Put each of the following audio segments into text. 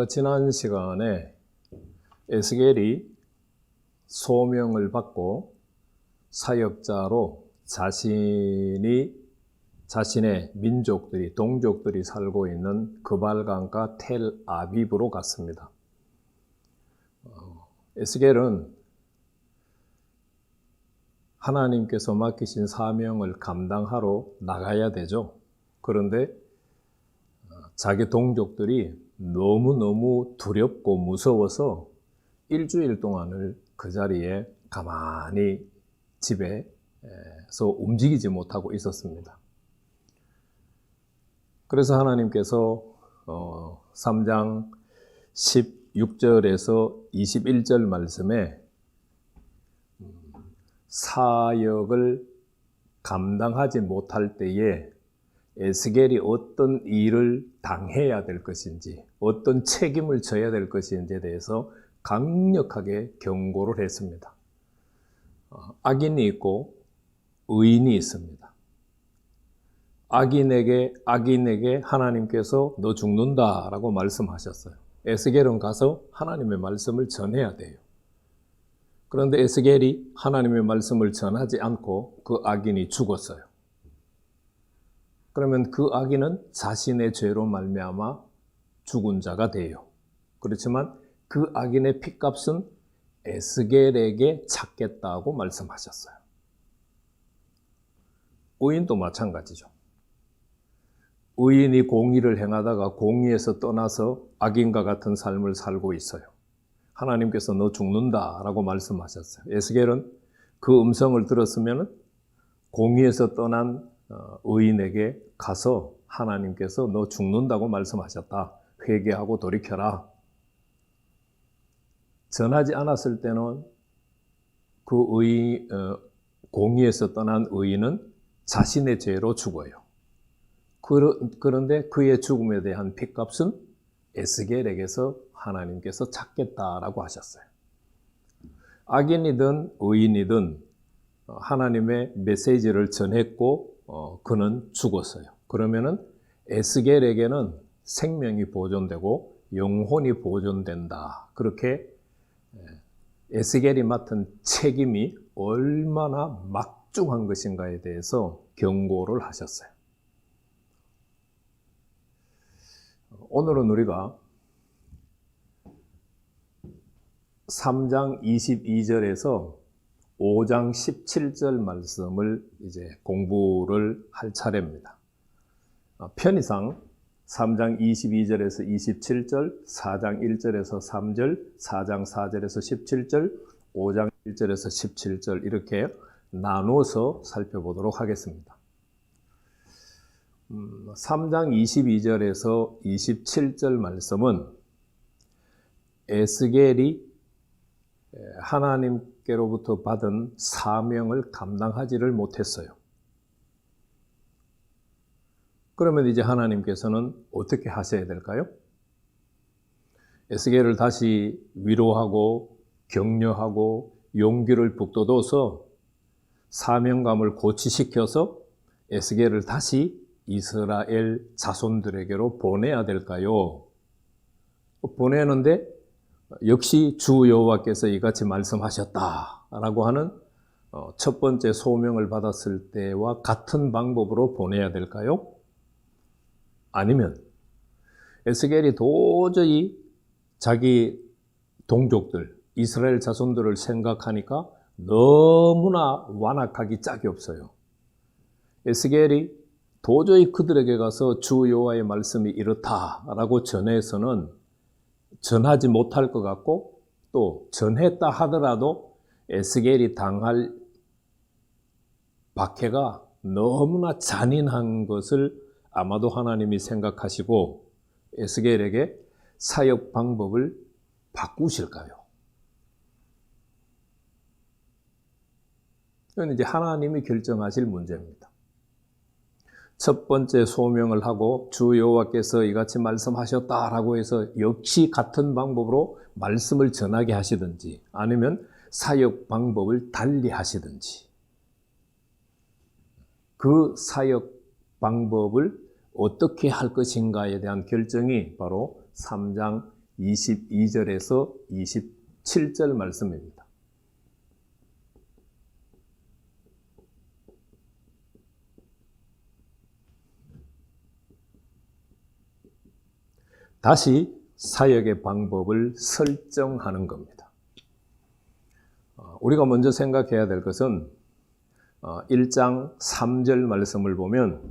우리가 지난 시간에 에스겔이 소명을 받고 사역자로 자신의 민족들이, 동족들이 살고 있는 그발강과 텔아비브로 갔습니다. 에스겔은 하나님께서 맡기신 사명을 감당하러 나가야 되죠. 그런데 자기 동족들이 너무너무 두렵고 무서워서 일주일 동안을 그 자리에 가만히 집에서 움직이지 못하고 있었습니다. 그래서 하나님께서 3장 16절에서 21절 말씀에 사역을 감당하지 못할 때에 에스겔이 어떤 일을 당해야 될 것인지, 어떤 책임을 져야 될 것인지에 대해서 강력하게 경고를 했습니다. 악인이 있고 의인이 있습니다. 악인에게 하나님께서 너 죽는다라고 말씀하셨어요. 에스겔은 가서 하나님의 말씀을 전해야 돼요. 그런데 에스겔이 하나님의 말씀을 전하지 않고 그 악인이 죽었어요. 그러면 그 악인은 자신의 죄로 말미암아 죽은 자가 돼요. 그렇지만 그 악인의 핏값은 에스겔에게 찾겠다고 말씀하셨어요. 의인도 마찬가지죠. 의인이 공의를 행하다가 공의에서 떠나서 악인과 같은 삶을 살고 있어요. 하나님께서 너 죽는다라고 말씀하셨어요. 에스겔은 그 음성을 들었으면 공의에서 떠난 의인에게 가서 하나님께서 너 죽는다고 말씀하셨다. 회개하고 돌이켜라. 전하지 않았을 때는 그 공의에서 떠난 의인은 자신의 죄로 죽어요. 그런데 그의 죽음에 대한 핏값은 에스겔에게서 하나님께서 찾겠다라고 하셨어요. 악인이든 의인이든 하나님의 메시지를 전했고 그는 죽었어요. 그러면은 에스겔에게는 생명이 보존되고 영혼이 보존된다. 그렇게 에스겔이 맡은 책임이 얼마나 막중한 것인가에 대해서 경고를 하셨어요. 오늘은 우리가 3장 22절에서 5장 17절 말씀을 이제 공부를 할 차례입니다. 편의상 3장 22절에서 27절, 4장 1절에서 3절, 4장 4절에서 17절, 5장 1절에서 17절 이렇게 나눠서 살펴보도록 하겠습니다. 3장 22절에서 27절 말씀은 에스겔이 하나님께로부터 받은 사명을 감당하지를 못했어요. 그러면 이제 하나님께서는 어떻게 하셔야 될까요? 에스겔을 다시 위로하고 격려하고 용기를 북돋워서 사명감을 고취시켜서 에스겔을 다시 이스라엘 자손들에게로 보내야 될까요? 보내는데 역시 주 여호와께서 이같이 말씀하셨다라고 하는 첫 번째 소명을 받았을 때와 같은 방법으로 보내야 될까요? 아니면 에스겔이 도저히 자기 동족들, 이스라엘 자손들을 생각하니까 너무나 완악하기 짝이 없어요. 에스겔이 도저히 그들에게 가서 주 여호와의 말씀이 이렇다라고 전해서는 전하지 못할 것 같고 또 전했다 하더라도 에스겔이 당할 박해가 너무나 잔인한 것을 아마도 하나님이 생각하시고 에스겔에게 사역 방법을 바꾸실까요? 이건 이제 하나님이 결정하실 문제입니다. 첫 번째 소명을 하고 주 여호와께서 이같이 말씀하셨다라고 해서 역시 같은 방법으로 말씀을 전하게 하시든지 아니면 사역 방법을 달리 하시든지 그 사역 방법을 어떻게 할 것인가에 대한 결정이 바로 3장 22절에서 27절 말씀입니다. 다시 사역의 방법을 설정하는 겁니다. 우리가 먼저 생각해야 될 것은 1장 3절 말씀을 보면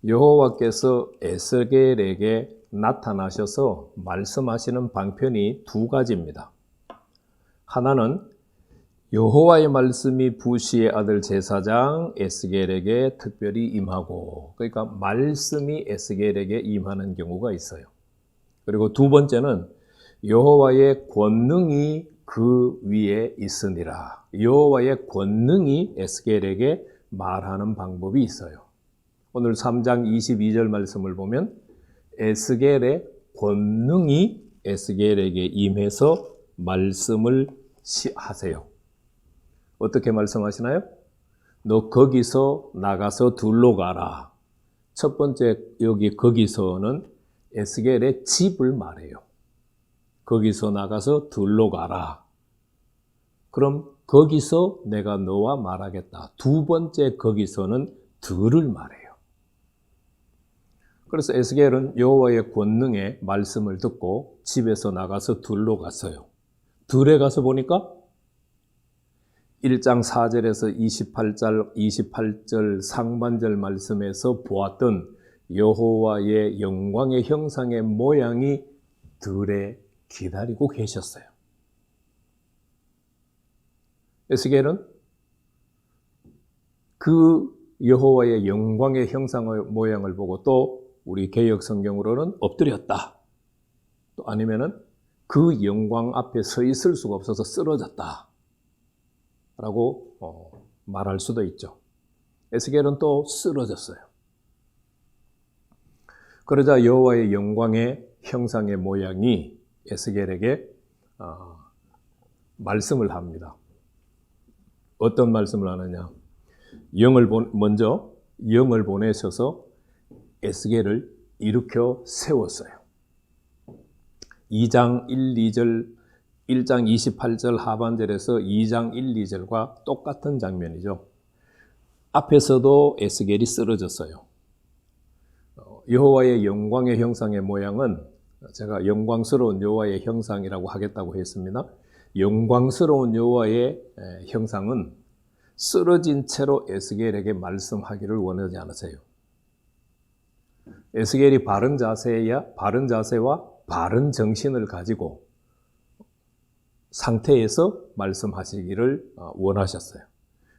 여호와께서 에스겔에게 나타나셔서 말씀하시는 방편이 두 가지입니다. 하나는 여호와의 말씀이 부시의 아들 제사장 에스겔에게 특별히 임하고, 그러니까 말씀이 에스겔에게 임하는 경우가 있어요. 그리고 두 번째는 여호와의 권능이 그 위에 있으니라. 여호와의 권능이 에스겔에게 말하는 방법이 있어요. 오늘 3장 22절 말씀을 보면 에스겔의 권능이 에스겔에게 임해서 말씀을 하세요. 어떻게 말씀하시나요? 너 거기서 나가서 둘로 가라. 첫 번째 여기 거기서는 에스겔의 집을 말해요. 거기서 나가서 둘로 가라. 그럼 거기서 내가 너와 말하겠다. 두 번째 거기서는 들을 말해요. 그래서 에스겔은 여호와의 권능의 말씀을 듣고 집에서 나가서 들로 갔어요. 들에 가서 보니까 1장 4절에서 28절 상반절 말씀에서 보았던 여호와의 영광의 형상의 모양이 들에 기다리고 계셨어요. 에스겔은 그 여호와의 영광의 형상의 모양을 보고 또 우리 개역 성경으로는 엎드렸다. 또 아니면은 그 영광 앞에 서 있을 수가 없어서 쓰러졌다. 라고 말할 수도 있죠. 에스겔은 또 쓰러졌어요. 그러자 여호와의 영광의 형상의 모양이 에스겔에게 말씀을 합니다. 어떤 말씀을 하느냐? 먼저 영을 보내셔서 에스겔을 일으켜 세웠어요. 1장 28절 하반절에서 2장 1, 2절과 똑같은 장면이죠. 앞에서도 에스겔이 쓰러졌어요. 여호와의 영광의 형상의 모양은 제가 영광스러운 여호와의 형상이라고 하겠다고 했습니다. 영광스러운 여호와의 형상은 쓰러진 채로 에스겔에게 말씀하기를 원하지 않으세요. 에스겔이 바른 자세와 바른 정신을 가지고 상태에서 말씀하시기를 원하셨어요.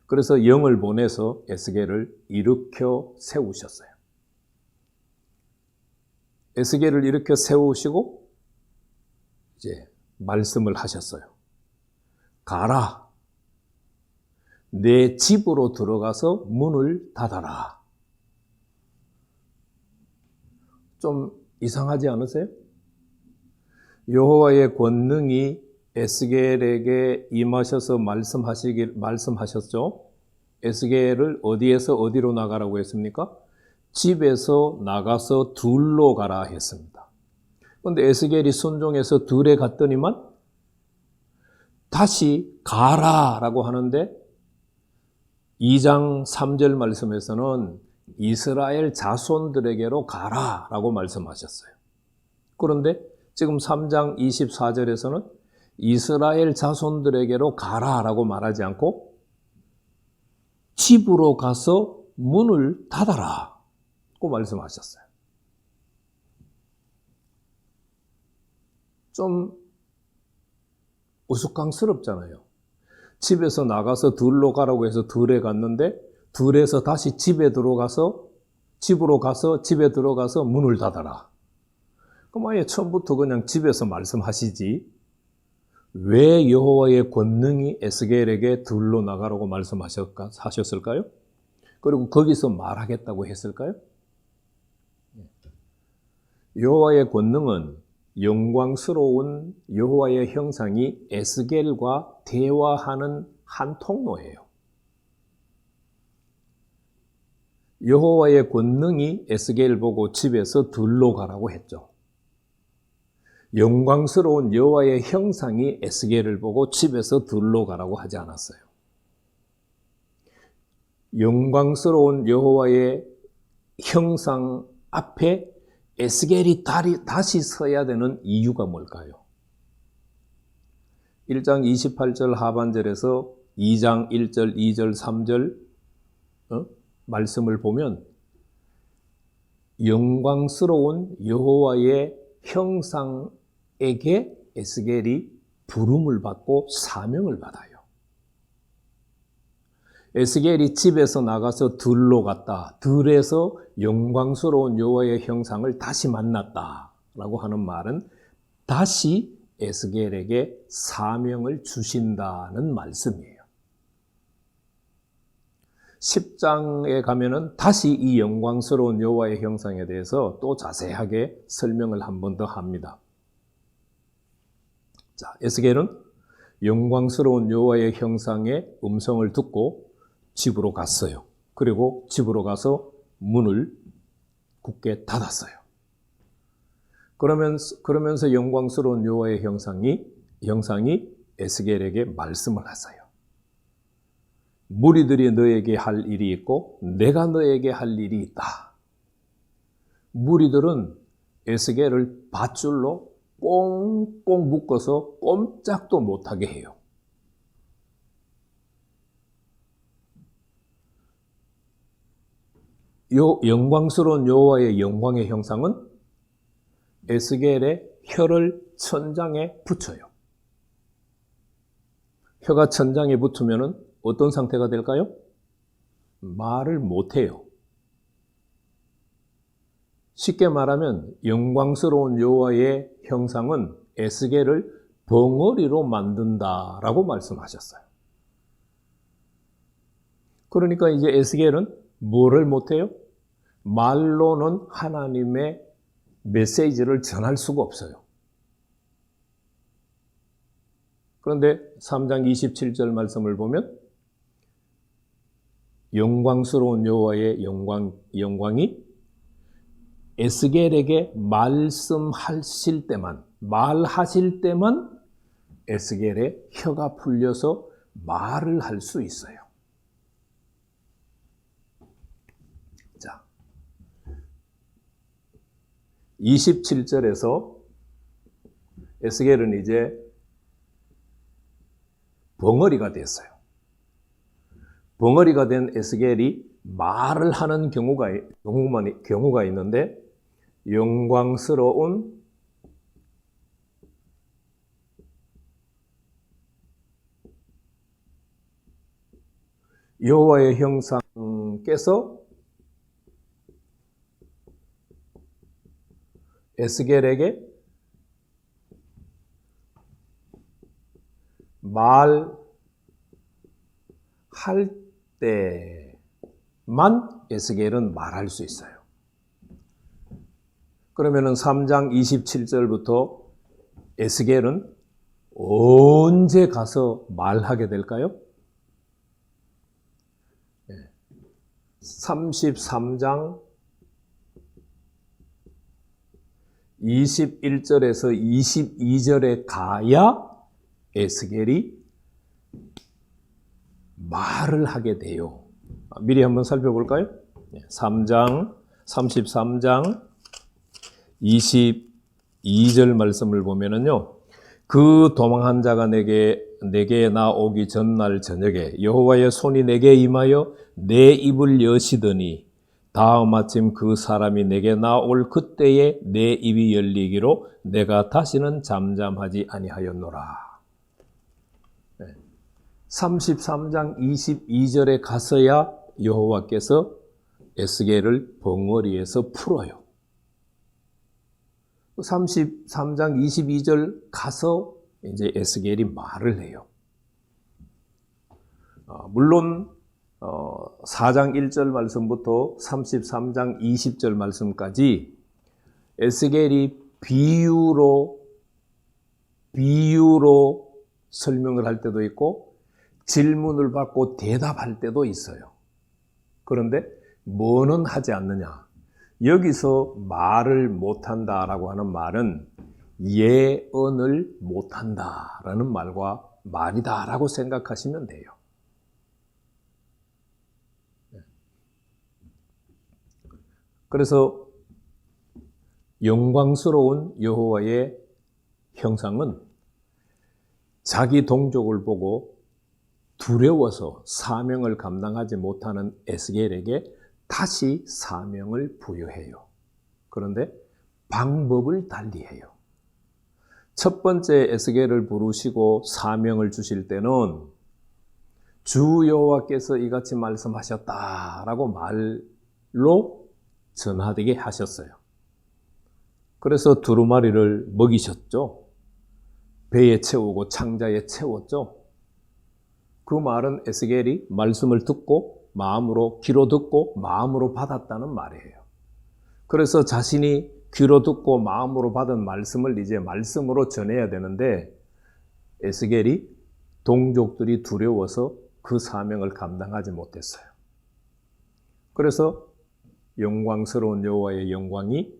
그래서 영을 보내서 에스겔을 일으켜 세우셨어요. 에스겔을 일으켜 세우시고 이제 말씀을 하셨어요. 가라. 내 집으로 들어가서 문을 닫아라. 좀 이상하지 않으세요? 여호와의 권능이 에스겔에게 임하셔서 말씀하셨죠. 에스겔을 어디에서 어디로 나가라고 했습니까? 집에서 나가서 둘로 가라 했습니다. 그런데 에스겔이 순종해서 둘에 갔더니만 다시 가라라고 하는데 2장 3절 말씀에서는 이스라엘 자손들에게로 가라라고 말씀하셨어요. 그런데 지금 3장 24절에서는 이스라엘 자손들에게로 가라라고 말하지 않고 집으로 가서 문을 닫아라고 말씀하셨어요. 좀 우스꽝스럽잖아요. 집에서 나가서 들로 가라고 해서 들에 갔는데 들에서 다시 집으로 가서 집에 들어가서 문을 닫아라. 그럼 아예 처음부터 그냥 집에서 말씀하시지. 왜 여호와의 권능이 에스겔에게 들로 나가라고 말씀하셨을까요? 그리고 거기서 말하겠다고 했을까요? 여호와의 권능은 영광스러운 여호와의 형상이 에스겔과 대화하는 한 통로예요. 여호와의 권능이 에스겔 보고 집에서 들로 가라고 했죠. 영광스러운 여호와의 형상이 에스겔을 보고 집에서 들러 가라고 하지 않았어요. 영광스러운 여호와의 형상 앞에 에스겔이 다시 서야 되는 이유가 뭘까요? 1장 28절 하반절에서 2장 1절, 2절, 3절 말씀을 보면 영광스러운 여호와의 형상에게 에스겔이 부름을 받고 사명을 받아요. 에스겔이 집에서 나가서 들로 갔다. 들에서 영광스러운 여호와의 형상을 다시 만났다라고 하는 말은 다시 에스겔에게 사명을 주신다는 말씀이에요. 10장에 가면은 다시 이 영광스러운 여호와의 형상에 대해서 또 자세하게 설명을 한 번 더 합니다. 자, 에스겔은 영광스러운 여호와의 형상의 음성을 듣고 집으로 갔어요. 그리고 집으로 가서 문을 굳게 닫았어요. 그러면서 영광스러운 여호와의 형상이 에스겔에게 말씀을 하세요. 무리들이 너에게 할 일이 있고 내가 너에게 할 일이 있다. 무리들은 에스겔을 밧줄로 꽁꽁 묶어서 꼼짝도 못하게 해요. 영광스러운 여호와의 영광의 형상은 에스겔의 혀를 천장에 붙여요. 혀가 천장에 붙으면 어떤 상태가 될까요? 말을 못해요. 쉽게 말하면 영광스러운 여호와의 형상은 에스겔을 벙어리로 만든다라고 말씀하셨어요. 그러니까 이제 에스겔은 뭐를 못해요? 말로는 하나님의 메시지를 전할 수가 없어요. 그런데 3장 27절 말씀을 보면 영광스러운 여호와의 영광이 에스겔에게 말씀하실 때만 에스겔의 혀가 풀려서 말을 할 수 있어요. 자, 27절에서 에스겔은 이제 벙어리가 됐어요. 벙어리가 된 에스겔이 말을 하는 경우가 있는데 영광스러운 여호와의 형상께서 에스겔에게 말할 때만 에스겔은 말할 수 있어요. 그러면은 3장 27절부터 에스겔은 언제 가서 말하게 될까요? 33장 21절에서 22절에 가야 에스겔이 말을 하게 돼요. 미리 한번 살펴볼까요? 33장 22절 말씀을 보면은요. 그 도망한 자가 내게 나오기 전날 저녁에 여호와의 손이 내게 임하여 내 입을 여시더니 다음 아침 그 사람이 내게 나올 그때에 내 입이 열리기로 내가 다시는 잠잠하지 아니하였노라. 33장 22절에 가서야 여호와께서 에스겔을 벙어리에서 풀어요. 33장 22절 가서 이제 에스겔이 말을 해요. 물론 4장 1절 말씀부터 33장 20절 말씀까지 에스겔이 비유로 설명을 할 때도 있고 질문을 받고 대답할 때도 있어요. 그런데 뭐는 하지 않느냐? 여기서 말을 못한다라고 하는 말은 예언을 못한다라는 말과 말이다라고 생각하시면 돼요. 그래서 영광스러운 여호와의 형상은 자기 동족을 보고 두려워서 사명을 감당하지 못하는 에스겔에게 다시 사명을 부여해요. 그런데 방법을 달리해요. 첫 번째 에스겔을 부르시고 사명을 주실 때는 주 여호와께서 이같이 말씀하셨다라고 말로 전하되게 하셨어요. 그래서 두루마리를 먹이셨죠. 배에 채우고 창자에 채웠죠. 그 말은 에스겔이 말씀을 듣고 마음으로 귀로 듣고 마음으로 받았다는 말이에요. 그래서 자신이 귀로 듣고 마음으로 받은 말씀을 이제 말씀으로 전해야 되는데 에스겔이 동족들이 두려워서 그 사명을 감당하지 못했어요. 그래서 영광스러운 여호와의 영광이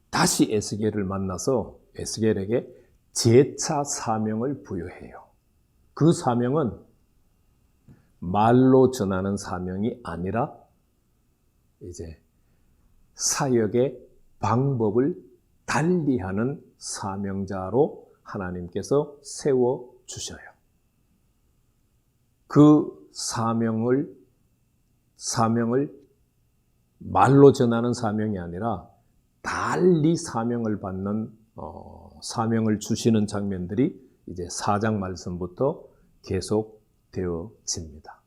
다시 에스겔을 만나서 에스겔에게 재차 사명을 부여해요. 그 사명은 말로 전하는 사명이 아니라 이제 사역의 방법을 달리하는 사명자로 하나님께서 세워주셔요. 그 사명을 말로 전하는 사명이 아니라 달리 사명을 받는 사명을 주시는 장면들이 이제 4장 말씀부터 계속 되어집니다.